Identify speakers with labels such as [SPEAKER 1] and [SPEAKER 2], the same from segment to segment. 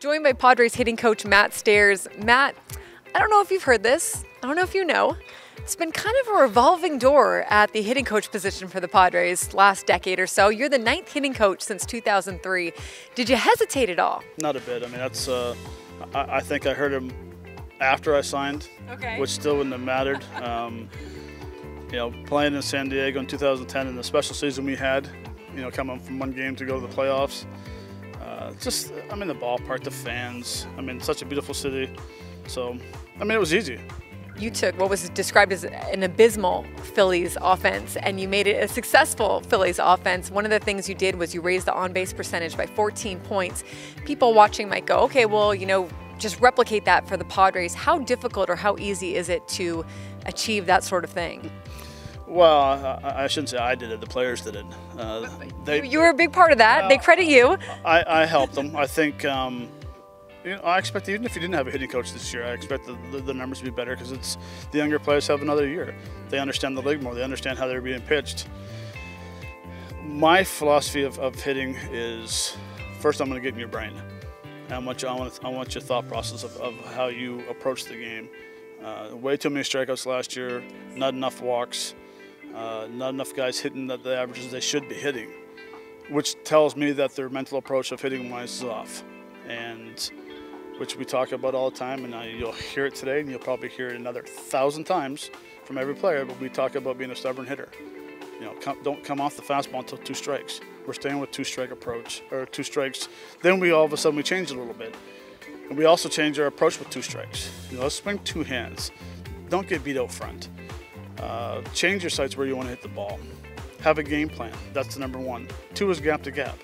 [SPEAKER 1] Joined by Padres hitting coach Matt Stairs. Matt, I don't know if you've heard this. I don't know if you know. It's been kind of a revolving door at the hitting coach position for the Padres last decade or so. You're the 9th hitting coach since 2003. Did you hesitate at all?
[SPEAKER 2] Not a bit. I mean, that's. I think I heard him after I signed, which still wouldn't have mattered. You know, playing in San Diego in 2010 and the special season we had, you know, coming from one game to go to the playoffs. Just, I mean, the ballpark, the fans. I mean, such a beautiful city. So, I mean, it was easy.
[SPEAKER 1] You took what was described as an abysmal Phillies offense and you made it a successful Phillies offense. One of the things you did was you raised the on-base percentage by 14 points. People watching might go, okay, well, you know, just replicate that for the Padres. How difficult or how easy is it to achieve that sort of thing?
[SPEAKER 2] Well, I shouldn't say I did it. The players did it.
[SPEAKER 1] You were a big part of that. They credit you.
[SPEAKER 2] I helped them. I think, you know, I expect even if you didn't have a hitting coach this year, I expect the numbers to be better because it's the younger players have another year. They understand the league more. They understand how they're being pitched. My philosophy of hitting is first I'm going to get in your brain. I want your thought process of how you approach the game. Way too many strikeouts last year, not enough walks. Not enough guys hitting the averages they should be hitting, which tells me that their mental approach of hitting wise is off, and which we talk about all the time. And you'll hear it today, and you'll probably hear it another 1,000 times from every player. But we talk about being a stubborn hitter. You know, don't come off the fastball until 2 strikes. We're staying with 2-strike approach or 2 strikes. Then we all of a sudden we change it a little bit, and we also change our approach with 2 strikes. You know, let's swing 2 hands. Don't get beat out front. Change your sights where you want to hit the ball. Have a game plan. That's the number 1. 2 is gap to gap.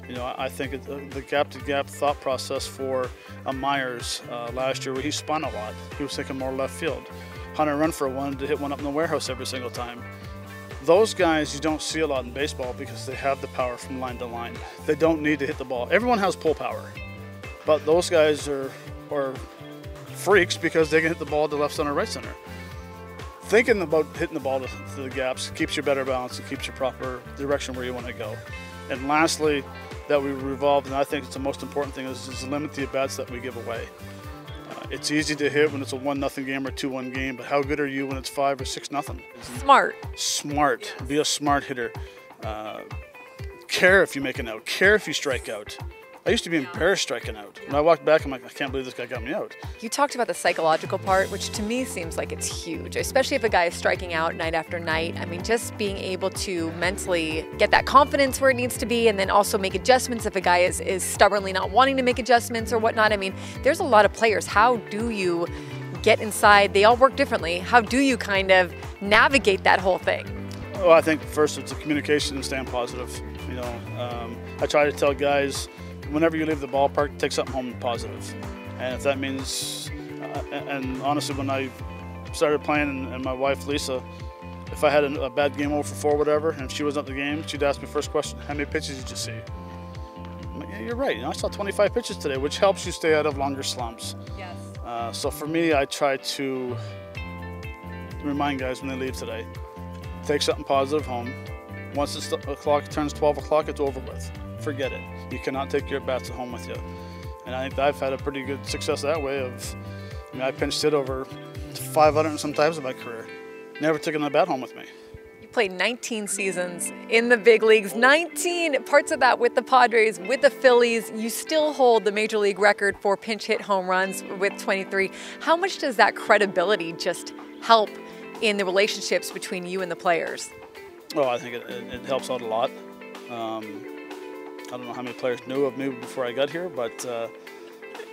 [SPEAKER 2] You know, I think the gap to gap thought process for Myers last year, where he spun a lot. He was thinking more left field. Hunter Renfroe wanted to hit one up in the warehouse every single time. Those guys you don't see a lot in baseball because they have the power from line to line. They don't need to hit the ball. Everyone has pull power, but those guys are freaks because they can hit the ball to left center, right center. Thinking about hitting the ball to the gaps keeps you better balanced and keeps you proper direction where you want to go. And lastly, that we revolved, and I think it's the most important thing, is limit the at-bats that we give away. It's easy to hit when it's a 1-0 game or 2-1 game, but how good are you when it's 5 or 6-0?
[SPEAKER 1] Smart.
[SPEAKER 2] Smart. Be a smart hitter. Care if you make an out. Care if you strike out. I used to be embarrassed striking out. When I walked back, I'm like, I can't believe this guy got me out.
[SPEAKER 1] You talked about the psychological part, which to me seems like it's huge, especially if a guy is striking out night after night. I mean, just being able to mentally get that confidence where it needs to be and then also make adjustments if a guy is stubbornly not wanting to make adjustments or whatnot. I mean, there's a lot of players. How do you get inside? They all work differently. How do you kind of navigate that whole thing?
[SPEAKER 2] Well, I think first it's a communication and staying positive. You know, I try to tell guys, whenever you leave the ballpark, take something home positive. And if that means, and honestly, when I started playing and my wife, Lisa, if I had a bad game over for 4 whatever, and if she wasn't at the game, she'd ask me first question, how many pitches did you see? I'm like, yeah, you're right. You know, I saw 25 pitches today, which helps you stay out of longer slumps.
[SPEAKER 1] Yes.
[SPEAKER 2] So for me, I try to remind guys when they leave today, take something positive home. Once the clock turns 12 o'clock, it's over with. Forget it. You cannot take your bats home with you. And I think I've had a pretty good success that way of, I mean, I pinched hit over 500 and some times in my career. Never taken a bat home with me.
[SPEAKER 1] You played 19 seasons in the big leagues, 19 parts of that with the Padres, with the Phillies. You still hold the major league record for pinch hit home runs with 23. How much does that credibility just help in the relationships between you and the players?
[SPEAKER 2] Well, I think it helps out a lot. I don't know how many players knew of me before I got here, but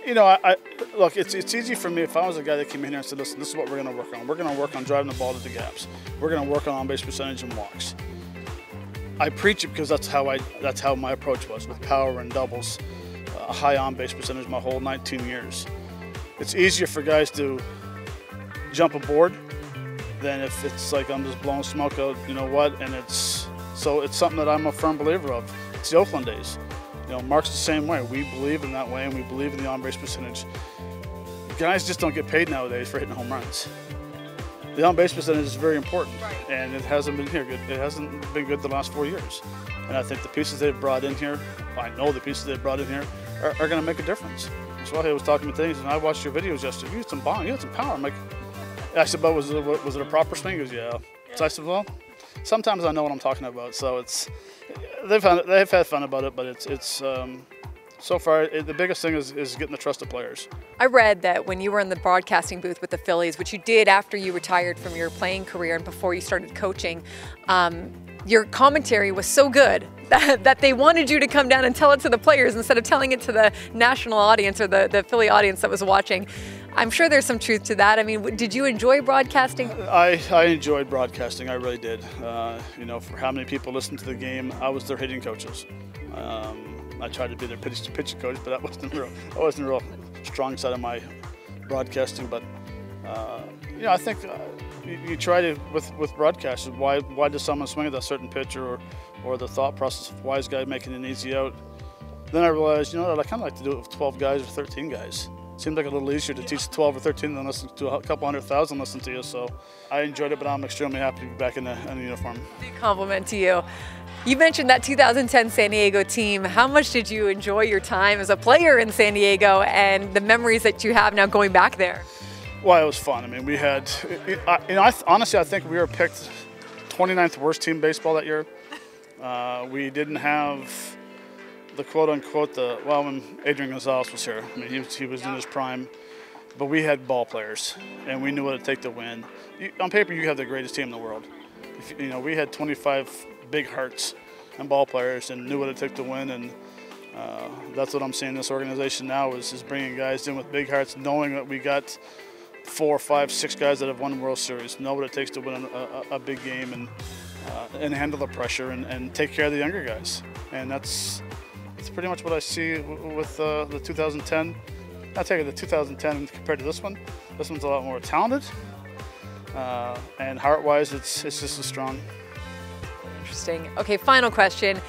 [SPEAKER 2] you know, look, it's easy for me if I was a guy that came in here and said, listen, this is what we're going to work on. We're going to work on driving the ball to the gaps. We're going to work on on-base percentage and walks. I preach it because that's how my approach was with power and doubles, a high on-base percentage my whole 19 years. It's easier for guys to jump aboard than if it's like I'm just blowing smoke out, you know what, and it's something that I'm a firm believer of. It's the Oakland days. You know, Mark's the same way. We believe in that way, and we believe in the on-base percentage. Guys just don't get paid nowadays for hitting home runs. The on-base percentage is very important, and it hasn't been here good. It hasn't been good the last 4 years. And I think the pieces they've brought in here, I know the pieces they've brought in here, are going to make a difference. So he was talking to me today, and I watched your videos yesterday. You had some bomb, you had some power. I'm like, I said, but was it a proper swing? He goes, yeah. So I said, well, sometimes I know what I'm talking about. So they've had fun about it, but it's so far the biggest thing is getting the trust of players.
[SPEAKER 1] I read that when you were in the broadcasting booth with the Phillies, which you did after you retired from your playing career and before you started coaching, your commentary was so good that they wanted you to come down and tell it to the players instead of telling it to the national audience or the Philly audience that was watching. I'm sure there's some truth to that. I mean, did you enjoy broadcasting?
[SPEAKER 2] I enjoyed broadcasting. I really did. You know, for how many people listened to the game, I was their hitting coaches. I tried to be their pitching coach, but that wasn't a real strong side of my broadcasting. But you know, I think you try to with broadcasters. Why does someone swing at a certain pitch, or the thought process of why is guy making an easy out? Then I realized, you know what, I kind of like to do it with 12 guys or 13 guys. Seems like a little easier to teach 12 or 13 than listen to a couple 100,000 listen to you. So I enjoyed it, but I'm extremely happy to be back in the uniform.
[SPEAKER 1] Big compliment to you. You mentioned that 2010 San Diego team. How much did you enjoy your time as a player in San Diego and the memories that you have now going back there?
[SPEAKER 2] Well, it was fun. I mean, we had, honestly, I think we were picked 29th worst team in baseball that year. We didn't have the quote-unquote, well, when Adrian Gonzalez was here, I mean, he was in his prime, but we had ball players, and we knew what it'd take to win. On paper, you have the greatest team in the world. You know, we had 25 big hearts and ball players and knew what it took to win, and that's what I'm seeing this organization now is bringing guys in with big hearts, knowing that we got 4, 5, 6 guys that have won the World Series, know what it takes to win a big game and handle the pressure and take care of the younger guys. And that's pretty much what I see with the 2010. I'll tell you, the 2010 compared to this one's a lot more talented, and heart-wise, it's just as strong.
[SPEAKER 1] Interesting. Okay, final question.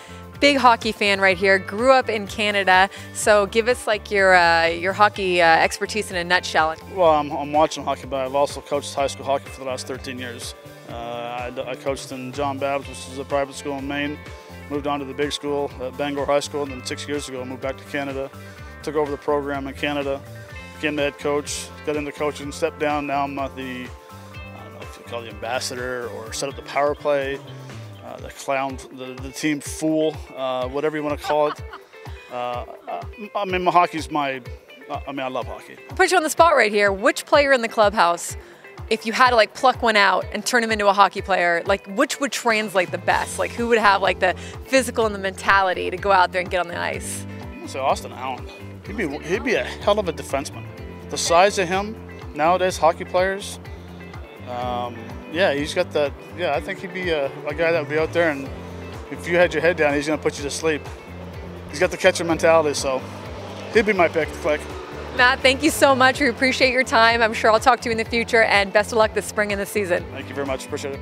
[SPEAKER 1] Big hockey fan right here. Grew up in Canada, so give us like your hockey expertise in a nutshell.
[SPEAKER 2] Well, I'm watching hockey, but I've also coached high school hockey for the last 13 years. I coached in John Babs, which is a private school in Maine. Moved on to the big school at Bangor High School, and then 6 years ago I moved back to Canada. Took over the program in Canada, became the head coach, got into coaching, stepped down. Now I'm the, I don't know if you call it the ambassador or set up the power play, the clown, the team fool, whatever you want to call it. I mean, hockey's I love hockey.
[SPEAKER 1] I'll put you on the spot right here. Which player in the clubhouse, if you had to like pluck one out and turn him into a hockey player, like which would translate the best? Like who would have like the physical and the mentality to go out there and get on the ice?
[SPEAKER 2] I'm gonna say Austin Allen. He'd be a hell of a defenseman. The size of him nowadays, hockey players. Yeah, he's got that. Yeah, I think he'd be a guy that would be out there, and if you had your head down, he's gonna put you to sleep. He's got the catcher mentality, so he'd be my pick to click.
[SPEAKER 1] Matt, thank you so much. We appreciate your time. I'm sure I'll talk to you in the future, and best of luck this spring and this season.
[SPEAKER 2] Thank you very much. Appreciate it.